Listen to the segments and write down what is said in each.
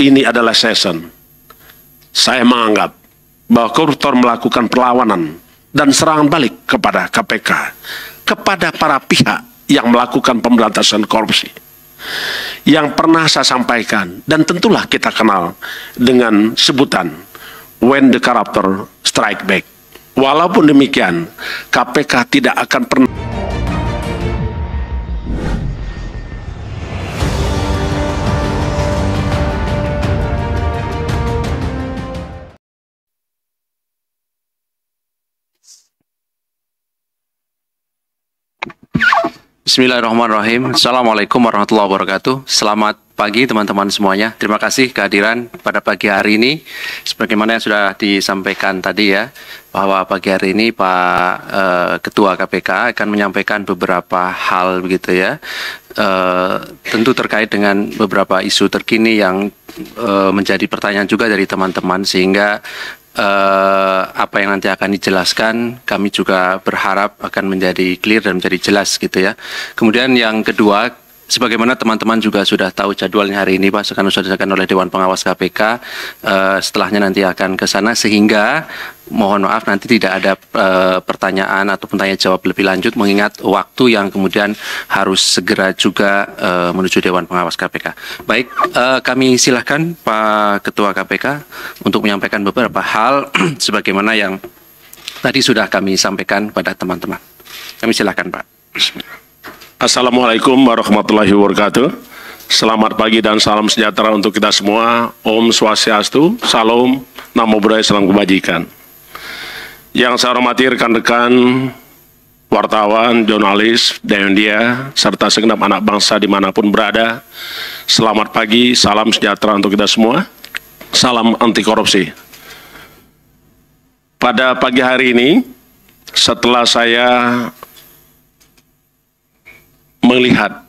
ini adalah season. Saya menganggap bahwa koruptor melakukan perlawanan dan serangan balik kepada KPK, kepada para pihak yang melakukan pemberantasan korupsi. Yang pernah saya sampaikan, dan tentulah kita kenal dengan sebutan when the corruptor strike back. Walaupun demikian, KPK tidak akan pernah Bismillahirrahmanirrahim. Assalamualaikum warahmatullahi wabarakatuh. Selamat pagi teman-teman semuanya. Terima kasih kehadiran pada pagi hari ini. Sebagaimana yang sudah disampaikan tadi ya, bahwa pagi hari ini Pak Ketua KPK akan menyampaikan beberapa hal begitu ya. Tentu terkait dengan beberapa isu terkini yang menjadi pertanyaan juga dari teman-teman, sehingga apa yang nanti akan dijelaskan kami juga berharap akan menjadi clear dan menjadi jelas gitu ya. Kemudian yang kedua, sebagaimana teman-teman juga sudah tahu jadwalnya hari ini Pak, akan sudah disahkan oleh Dewan Pengawas KPK, setelahnya nanti akan ke sana, sehingga mohon maaf nanti tidak ada pertanyaan ataupun tanya jawab lebih lanjut, mengingat waktu yang kemudian harus segera juga menuju Dewan Pengawas KPK. Baik, kami silahkan Pak Ketua KPK untuk menyampaikan beberapa hal sebagaimana yang tadi sudah kami sampaikan pada teman-teman. Kami silahkan Pak. Bismillah. Assalamualaikum warahmatullahi wabarakatuh. Selamat pagi dan salam sejahtera untuk kita semua. Om Swastiastu, Salam, Namo Buddhaya, Salam Kebajikan. Yang saya hormati rekan-rekan wartawan, jurnalis, media, serta segenap anak bangsa dimanapun berada. Selamat pagi, salam sejahtera untuk kita semua. Salam anti korupsi. Pada pagi hari ini, setelah saya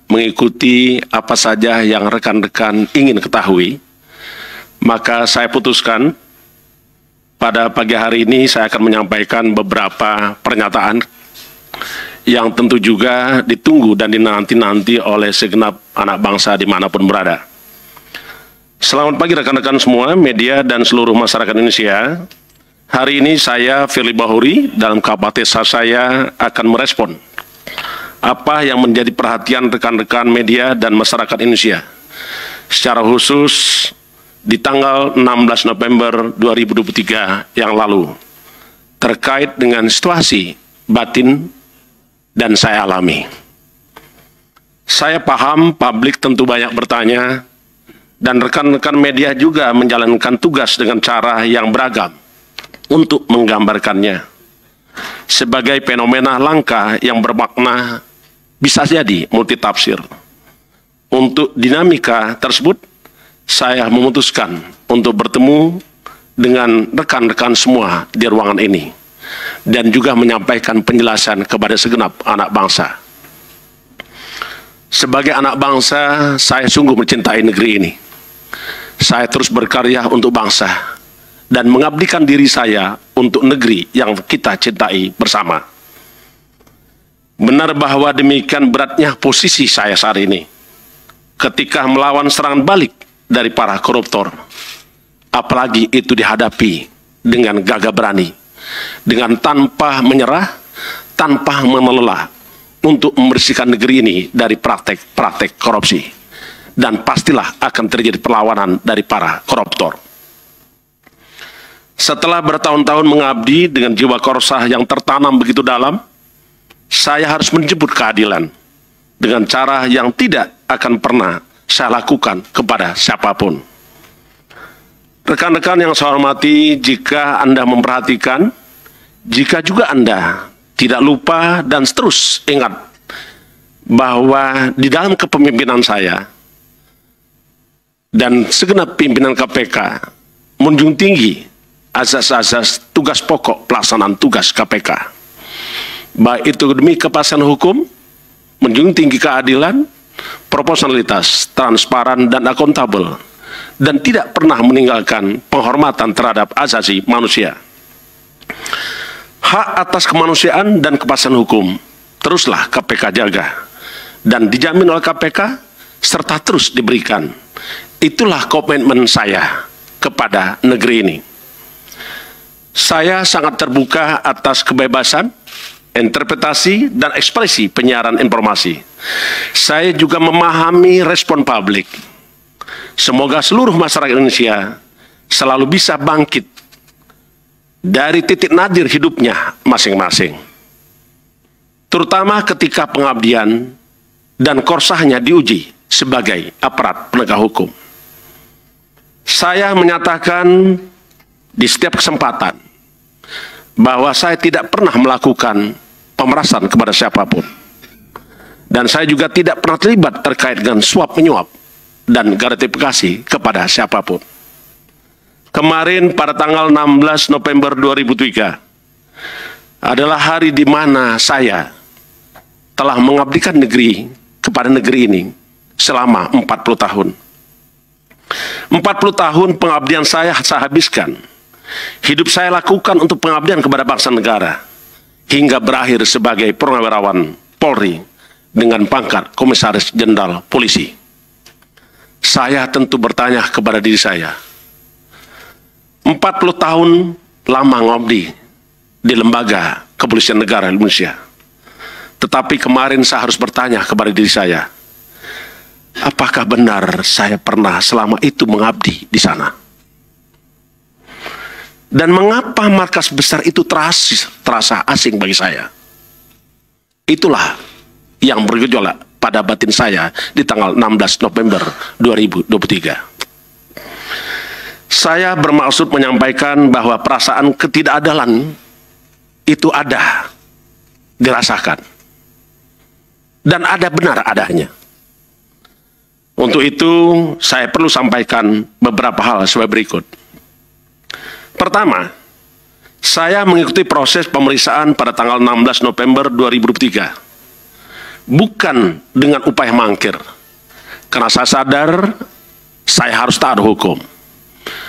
mengikuti apa saja yang rekan-rekan ingin ketahui, maka saya putuskan pada pagi hari ini saya akan menyampaikan beberapa pernyataan yang tentu juga ditunggu dan dinanti-nanti oleh segenap anak bangsa dimanapun berada. Selamat pagi rekan-rekan semua, media dan seluruh masyarakat Indonesia. Hari ini saya, Firly Bahuri, dalam kapasitas saya akan merespon apa yang menjadi perhatian rekan-rekan media dan masyarakat Indonesia. Secara khusus di tanggal 16 November 2023 yang lalu, terkait dengan situasi batin dan saya alami. Saya paham publik tentu banyak bertanya, dan rekan-rekan media juga menjalankan tugas dengan cara yang beragam untuk menggambarkannya sebagai fenomena langka yang bermakna bisa jadi multitafsir. Untuk dinamika tersebut, saya memutuskan untuk bertemu dengan rekan-rekan semua di ruangan ini dan juga menyampaikan penjelasan kepada segenap anak bangsa. Sebagai anak bangsa, saya sungguh mencintai negeri ini. Saya terus berkarya untuk bangsa dan mengabdikan diri saya untuk negeri yang kita cintai bersama. Benar bahwa demikian beratnya posisi saya saat ini ketika melawan serangan balik dari para koruptor, apalagi itu dihadapi dengan gagah berani, dengan tanpa menyerah, tanpa menelelah, untuk membersihkan negeri ini dari praktek-praktek korupsi. Dan pastilah akan terjadi perlawanan dari para koruptor. Setelah bertahun-tahun mengabdi dengan jiwa korsah yang tertanam begitu dalam, saya harus menjemput keadilan dengan cara yang tidak akan pernah saya lakukan kepada siapapun. Rekan-rekan yang saya hormati, jika Anda memperhatikan, jika juga Anda tidak lupa dan terus ingat bahwa di dalam kepemimpinan saya dan segenap pimpinan KPK menjunjung tinggi asas-asas tugas pokok pelaksanaan tugas KPK. Baik itu demi kepastian hukum, menjunjung tinggi keadilan, proporsionalitas, transparan, dan akuntabel, dan tidak pernah meninggalkan penghormatan terhadap asasi manusia. Hak atas kemanusiaan dan kepastian hukum teruslah KPK jaga dan dijamin oleh KPK serta terus diberikan. Itulah komitmen saya kepada negeri ini. Saya sangat terbuka atas kebebasan, interpretasi, dan ekspresi penyiaran informasi. Saya juga memahami respon publik. Semoga seluruh masyarakat Indonesia selalu bisa bangkit dari titik nadir hidupnya masing-masing. Terutama ketika pengabdian dan korsahnya diuji sebagai aparat penegak hukum. Saya menyatakan di setiap kesempatan bahwa saya tidak pernah melakukan pemerasan kepada siapapun. Dan saya juga tidak pernah terlibat terkait dengan suap menyuap dan gratifikasi kepada siapapun. Kemarin pada tanggal 16 November 2003 adalah hari di mana saya telah mengabdikan negeri kepada negeri ini selama 40 tahun. 40 tahun pengabdian saya habiskan. Hidup saya lakukan untuk pengabdian kepada bangsa negara, hingga berakhir sebagai purnawirawan Polri dengan pangkat Komisaris Jenderal Polisi. Saya tentu bertanya kepada diri saya, 40 tahun lama ngabdi di lembaga kepolisian negara Indonesia. Tetapi kemarin saya harus bertanya kepada diri saya, apakah benar saya pernah selama itu mengabdi di sana? Dan mengapa markas besar itu terasa asing bagi saya? Itulah yang bergejolak pada batin saya di tanggal 16 November 2023. Saya bermaksud menyampaikan bahwa perasaan ketidakadilan itu ada, dirasakan. Dan ada benar adanya. Untuk itu, saya perlu sampaikan beberapa hal sebagai berikut. Pertama, saya mengikuti proses pemeriksaan pada tanggal 16 November 2023. Bukan dengan upaya mangkir. Karena saya sadar, saya harus taat hukum.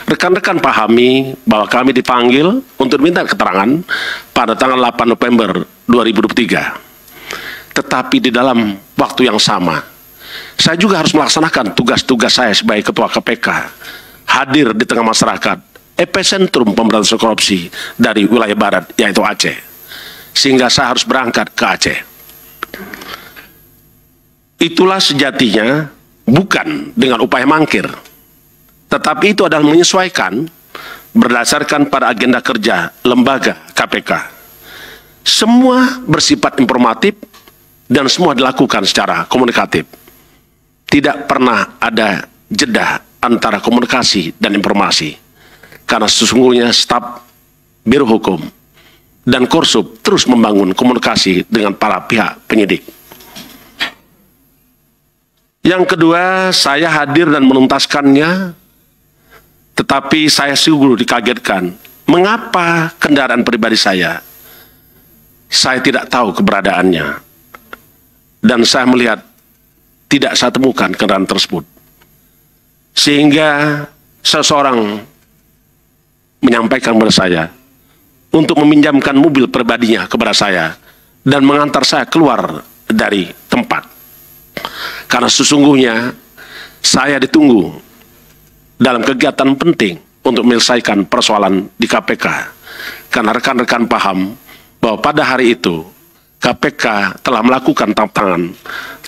Rekan-rekan pahami bahwa kami dipanggil untuk diminta keterangan pada tanggal 8 November 2023. Tetapi di dalam waktu yang sama, saya juga harus melaksanakan tugas-tugas saya sebagai Ketua KPK, hadir di tengah masyarakat, epicentrum pemberantasan korupsi dari wilayah barat, yaitu Aceh. Sehingga saya harus berangkat ke Aceh. Itulah sejatinya bukan dengan upaya mangkir, tetapi itu adalah menyesuaikan berdasarkan pada agenda kerja lembaga KPK. Semua bersifat informatif dan semua dilakukan secara komunikatif. Tidak pernah ada jeda antara komunikasi dan informasi. Karena sesungguhnya staf Biro Hukum dan Korsub terus membangun komunikasi dengan para pihak penyidik. Yang kedua, saya hadir dan menuntaskannya, tetapi saya sungguh dikagetkan. Mengapa kendaraan pribadi saya tidak tahu keberadaannya. Dan saya melihat tidak saya temukan kendaraan tersebut. Sehingga seseorang menyampaikan kepada saya untuk meminjamkan mobil pribadinya kepada saya dan mengantar saya keluar dari tempat. Karena sesungguhnya saya ditunggu dalam kegiatan penting untuk menyelesaikan persoalan di KPK. Karena rekan-rekan paham bahwa pada hari itu KPK telah melakukan tangkap tangan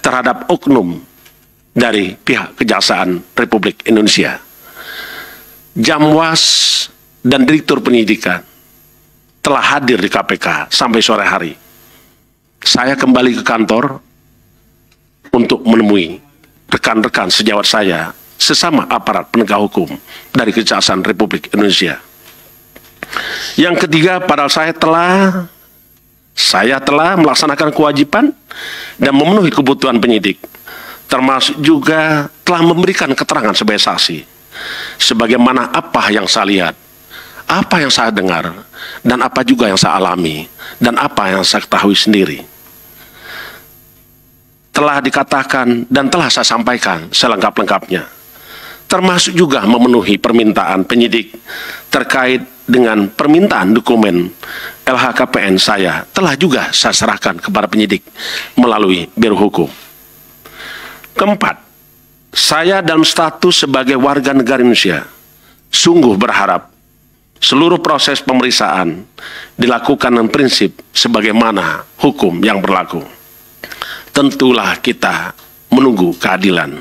terhadap oknum dari pihak Kejaksaan Republik Indonesia. Jamwas dan Direktur Penyidikan telah hadir di KPK sampai sore hari. Saya kembali ke kantor untuk menemui rekan-rekan sejawat saya, sesama aparat penegak hukum dari Kejaksaan Republik Indonesia. Yang ketiga, padahal saya telah melaksanakan kewajiban dan memenuhi kebutuhan penyidik, termasuk juga telah memberikan keterangan sebagai saksi, sebagaimana apa yang saya lihat, apa yang saya dengar, dan apa juga yang saya alami, dan apa yang saya ketahui sendiri. Telah dikatakan dan telah saya sampaikan selengkap-lengkapnya, termasuk juga memenuhi permintaan penyidik terkait dengan permintaan dokumen LHKPN saya, telah juga saya serahkan kepada penyidik melalui Biro Hukum. Keempat, Saya dalam status sebagai warga negara Indonesia sungguh berharap seluruh proses pemeriksaan dilakukan dengan prinsip sebagaimana hukum yang berlaku. Tentulah kita menunggu keadilan.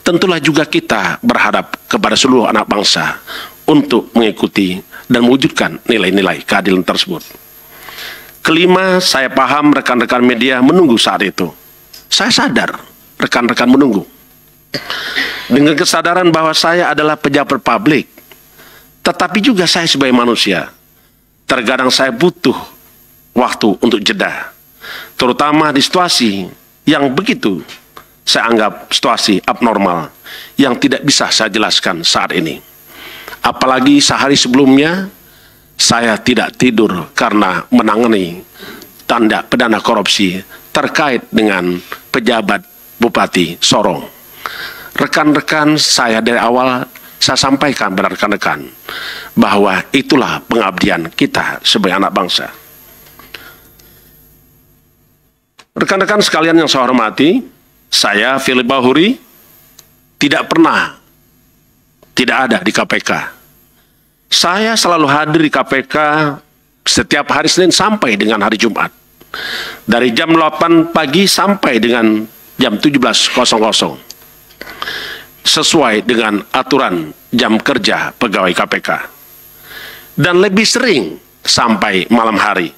Tentulah juga kita berharap kepada seluruh anak bangsa untuk mengikuti dan mewujudkan nilai-nilai keadilan tersebut. Kelima, saya paham rekan-rekan media menunggu saat itu. Saya sadar rekan-rekan menunggu. Dengan kesadaran bahwa saya adalah pejabat publik, tetapi juga saya sebagai manusia. Terkadang saya butuh waktu untuk jeda, terutama di situasi yang begitu saya anggap situasi abnormal yang tidak bisa saya jelaskan saat ini. Apalagi sehari sebelumnya saya tidak tidur karena menangani tindak pidana korupsi terkait dengan pejabat Bupati Sorong. Rekan-rekan saya dari awal saya sampaikan pada rekan-rekan bahwa itulah pengabdian kita sebagai anak bangsa. Rekan-rekan sekalian yang saya hormati, saya Firly Bahuri tidak pernah tidak ada di KPK. Saya selalu hadir di KPK setiap hari Senin sampai dengan hari Jumat. Dari jam 8 pagi sampai dengan jam 17.00. Sesuai dengan aturan jam kerja pegawai KPK. Dan lebih sering sampai malam hari.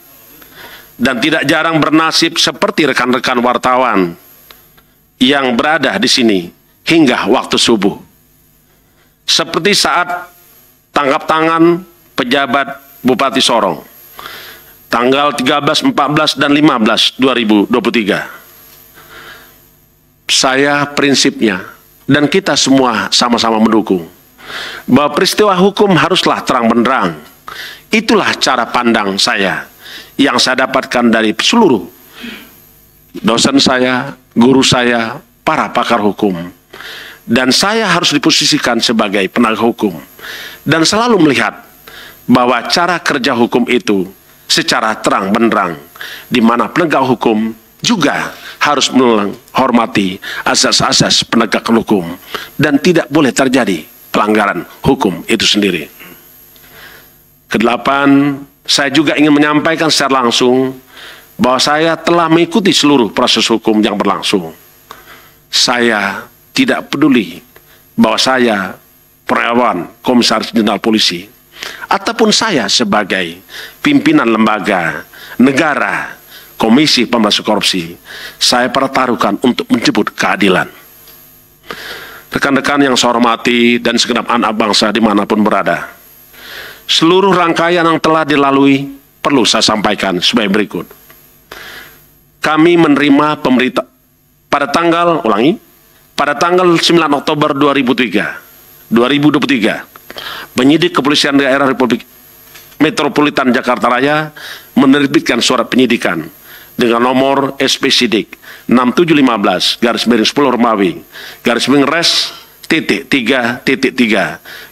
Dan tidak jarang bernasib seperti rekan-rekan wartawan yang berada di sini hingga waktu subuh. Seperti saat tangkap tangan pejabat Bupati Sorong. Tanggal 13, 14, dan 15, 2023. Saya prinsipnya dan kita semua sama-sama mendukung bahwa peristiwa hukum haruslah terang benderang. Itulah cara pandang saya yang saya dapatkan dari seluruh dosen saya, guru saya, para pakar hukum. Dan saya harus diposisikan sebagai penegak hukum dan selalu melihat bahwa cara kerja hukum itu secara terang benderang, di mana penegak hukum juga harus menghormati asas-asas penegakan hukum dan tidak boleh terjadi pelanggaran hukum itu sendiri. Kedelapan, saya juga ingin menyampaikan secara langsung bahwa saya telah mengikuti seluruh proses hukum yang berlangsung. Saya tidak peduli bahwa saya Purnawirawan Komisaris Jenderal Polisi ataupun saya sebagai pimpinan lembaga negara Komisi Pemberantasan Korupsi, saya pertaruhkan untuk menjemput keadilan. Rekan-rekan yang saya hormati dan segenap anak bangsa dimanapun berada, seluruh rangkaian yang telah dilalui perlu saya sampaikan sebagai berikut. Kami menerima pemberita pada tanggal 9 Oktober 2023, penyidik Kepolisian Daerah Republik Metropolitan Jakarta Raya menerbitkan surat penyidikan dengan nomor SP Sidik 6715-10 Romawi res .3.3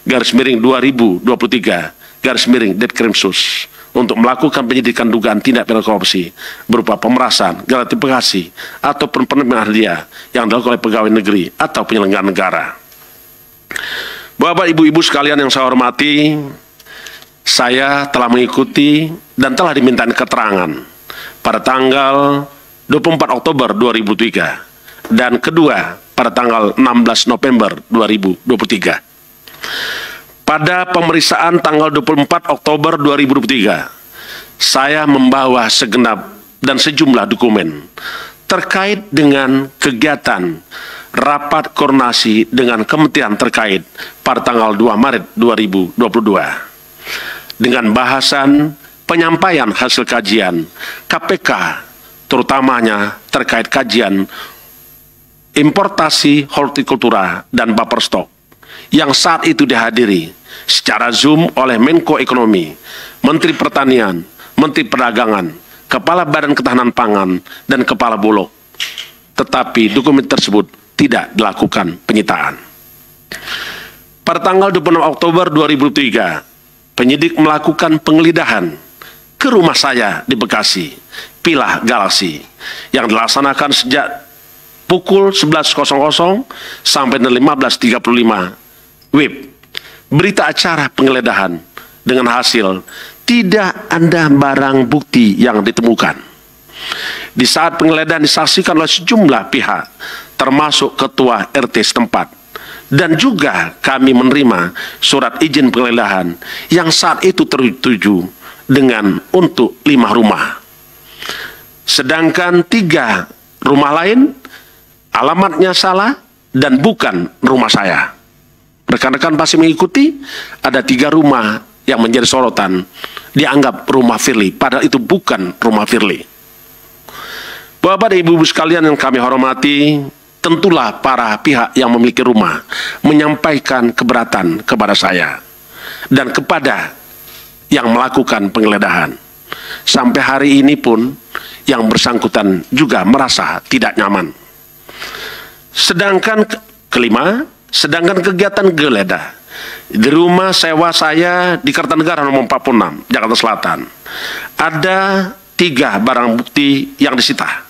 /2023 Detkrimsus untuk melakukan penyidikan dugaan tindak pidana korupsi berupa pemerasan, gratifikasi, atau penerimaan hadiah yang dilakukan oleh pegawai negeri atau penyelenggara negara. Bapak, ibu-ibu sekalian yang saya hormati, saya telah mengikuti dan telah diminta keterangan pada tanggal 24 Oktober 2003 dan kedua pada tanggal 16 November 2023. Pada pemeriksaan tanggal 24 Oktober 2023, saya membawa segenap dan sejumlah dokumen terkait dengan kegiatan rapat koordinasi dengan kementerian terkait pada tanggal 2 Maret 2022 dengan bahasan penyampaian hasil kajian KPK, terutamanya terkait kajian importasi hortikultura dan buffer stock yang saat itu dihadiri secara Zoom oleh Menko Ekonomi, Menteri Pertanian, Menteri Perdagangan, Kepala Badan Ketahanan Pangan, dan Kepala Bulog. Tetapi dokumen tersebut tidak dilakukan penyitaan. Pada tanggal 26 Oktober 2003, penyidik melakukan penggeledahan ke rumah saya di Bekasi, Pilah Galaksi, yang dilaksanakan sejak pukul 11.00 sampai 15.35 WIB. Berita acara penggeledahan dengan hasil tidak ada barang bukti yang ditemukan. Di saat penggeledahan disaksikan oleh sejumlah pihak, termasuk ketua RT setempat, dan juga kami menerima surat izin penggeledahan yang saat itu tertuju dengan untuk 5 rumah. Sedangkan 3 rumah lain alamatnya salah dan bukan rumah saya. Rekan-rekan pasti mengikuti, ada 3 rumah yang menjadi sorotan dianggap rumah Firly, padahal itu bukan rumah Firly. Bapak dan Ibu-ibu sekalian yang kami hormati, tentulah para pihak yang memiliki rumah menyampaikan keberatan kepada saya dan kepada yang melakukan penggeledahan. Sampai hari ini pun yang bersangkutan juga merasa tidak nyaman. Sedangkan kelima, sedangkan kegiatan geledah di rumah sewa saya di Kertanegara nomor 46, Jakarta Selatan, ada 3 barang bukti yang disita.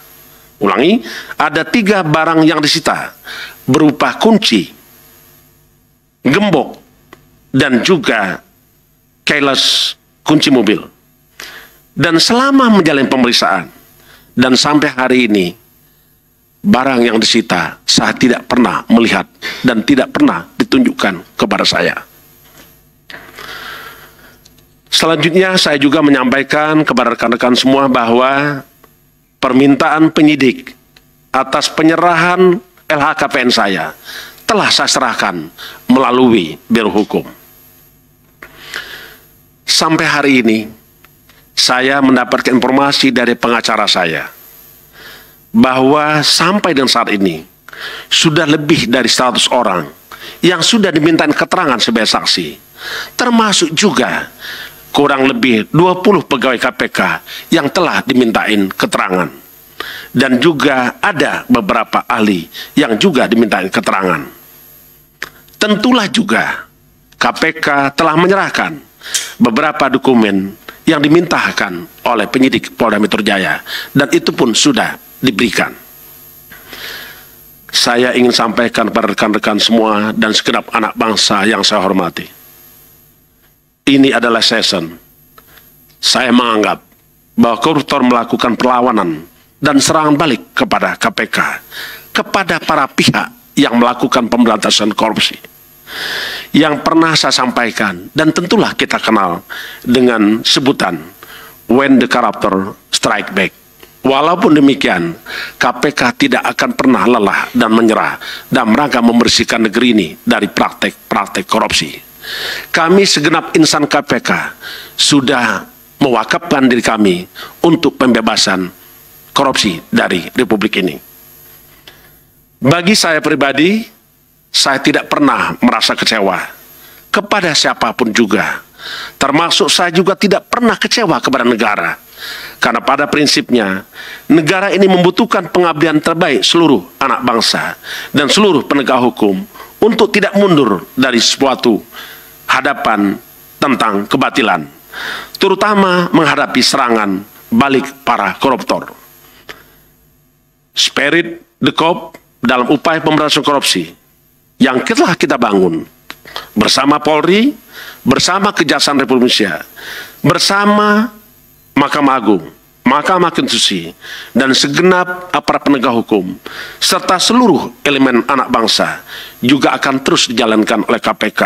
Ulangi, ada 3 barang yang disita berupa kunci, gembok, dan juga keyless kunci mobil. Dan selama menjalani pemeriksaan dan sampai hari ini, barang yang disita saya tidak pernah melihat dan tidak pernah ditunjukkan kepada saya. Selanjutnya saya juga menyampaikan kepada rekan-rekan semua bahwa permintaan penyidik atas penyerahan LHKPN saya telah saya serahkan melalui Biro Hukum. Sampai hari ini saya mendapatkan informasi dari pengacara saya bahwa sampai dengan saat ini sudah lebih dari 100 orang yang sudah dimintain keterangan sebagai saksi, termasuk juga kurang lebih 20 pegawai KPK yang telah dimintain keterangan, dan juga ada beberapa ahli yang juga dimintain keterangan. Tentulah juga KPK telah menyerahkan beberapa dokumen yang dimintakan oleh penyidik Polda Metro Jaya, dan itu pun sudah diberikan. Saya ingin sampaikan kepada rekan-rekan semua dan segenap anak bangsa yang saya hormati. Ini adalah season. Saya menganggap bahwa koruptor melakukan perlawanan dan serangan balik kepada KPK, kepada para pihak yang melakukan pemberantasan korupsi. Yang pernah saya sampaikan, dan tentulah kita kenal dengan sebutan when the corruptor strike back. Walaupun demikian, KPK tidak akan pernah lelah dan menyerah dalam rangka membersihkan negeri ini dari praktek-praktek korupsi. Kami segenap insan KPK sudah mewakafkan diri kami untuk pembebasan korupsi dari Republik ini. Bagi saya pribadi, saya tidak pernah merasa kecewa kepada siapapun juga. Termasuk saya juga tidak pernah kecewa kepada negara. Karena pada prinsipnya, negara ini membutuhkan pengabdian terbaik seluruh anak bangsa dan seluruh penegak hukum untuk tidak mundur dari suatu hadapan tentang kebatilan, terutama menghadapi serangan balik para koruptor. Spirit the cop dalam upaya pemberantasan korupsi yang telah kita bangun bersama Polri, bersama Kejaksaan Republik Indonesia, bersama Mahkamah Agung, Mahkamah Konstitusi, dan segenap aparat penegak hukum, serta seluruh elemen anak bangsa juga akan terus dijalankan oleh KPK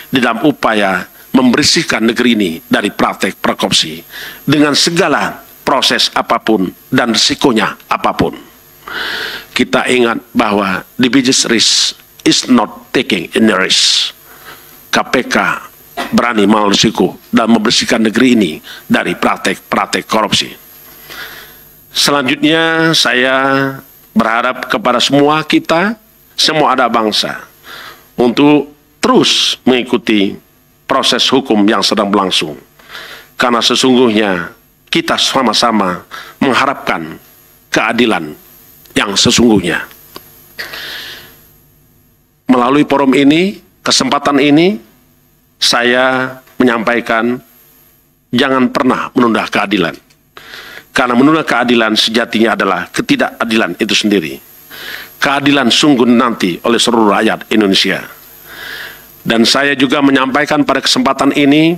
di dalam upaya membersihkan negeri ini dari praktek korupsi dengan segala proses apapun dan risikonya apapun. Kita ingat bahwa the biggest risk is not taking any risk. KPK berani mengambil risiko dan membersihkan negeri ini dari praktek-praktek korupsi. Selanjutnya saya berharap kepada semua kita, semua anak bangsa, untuk terus mengikuti proses hukum yang sedang berlangsung. Karena sesungguhnya kita sama-sama mengharapkan keadilan yang sesungguhnya. Melalui forum ini, kesempatan ini, saya menyampaikan jangan pernah menunda keadilan. Karena menunda keadilan sejatinya adalah ketidakadilan itu sendiri. keadilan sungguh nanti oleh seluruh rakyat Indonesia. Dan saya juga menyampaikan pada kesempatan ini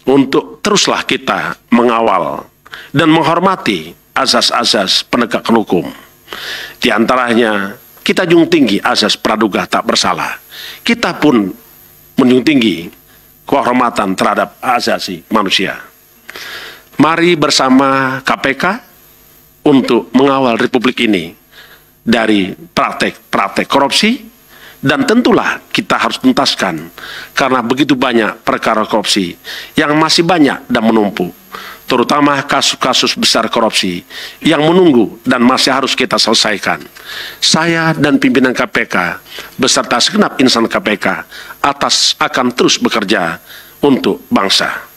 untuk teruslah kita mengawal dan menghormati azas-azas penegakan hukum. Di antaranya, kita junjung tinggi azas praduga tak bersalah. Kita pun menjunjung tinggi kehormatan terhadap asasi manusia. Mari bersama KPK untuk mengawal Republik ini dari praktek-praktek korupsi, dan tentulah kita harus tuntaskan karena begitu banyak perkara korupsi yang masih banyak dan menumpuk, terutama kasus-kasus besar korupsi yang menunggu dan masih harus kita selesaikan. Saya dan pimpinan KPK beserta segenap insan KPK akan terus bekerja untuk bangsa.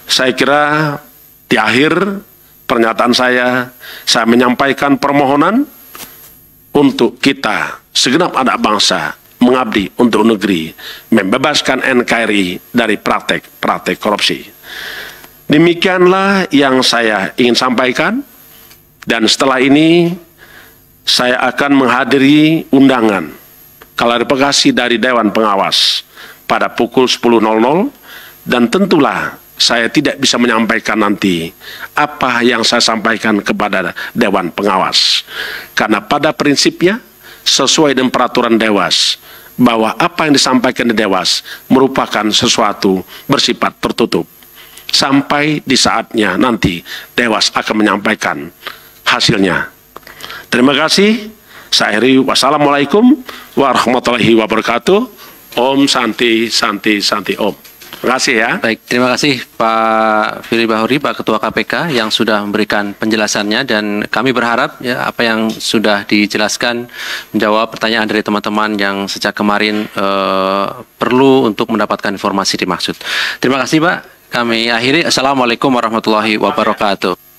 Saya kira di akhir pernyataan saya menyampaikan permohonan untuk kita segenap anak bangsa mengabdi untuk negeri, membebaskan NKRI dari praktek-praktek korupsi. Demikianlah yang saya ingin sampaikan, dan setelah ini saya akan menghadiri undangan klarifikasi dari Dewan Pengawas pada pukul 10.00, dan tentulah saya tidak bisa menyampaikan nanti apa yang saya sampaikan kepada Dewan Pengawas. Karena pada prinsipnya, sesuai dengan peraturan Dewas, bahwa apa yang disampaikan di Dewas merupakan sesuatu bersifat tertutup. Sampai di saatnya nanti Dewas akan menyampaikan hasilnya. Terima kasih. Saya akhiri. Wassalamualaikum warahmatullahi wabarakatuh. Om Santi Santi Santi Om. Terima kasih ya. Baik, terima kasih Pak Firly Bahuri, Pak Ketua KPK yang sudah memberikan penjelasannya, dan kami berharap ya apa yang sudah dijelaskan menjawab pertanyaan dari teman-teman yang sejak kemarin perlu untuk mendapatkan informasi dimaksud. Terima kasih Pak. Kami akhiri. Assalamualaikum warahmatullahi wabarakatuh.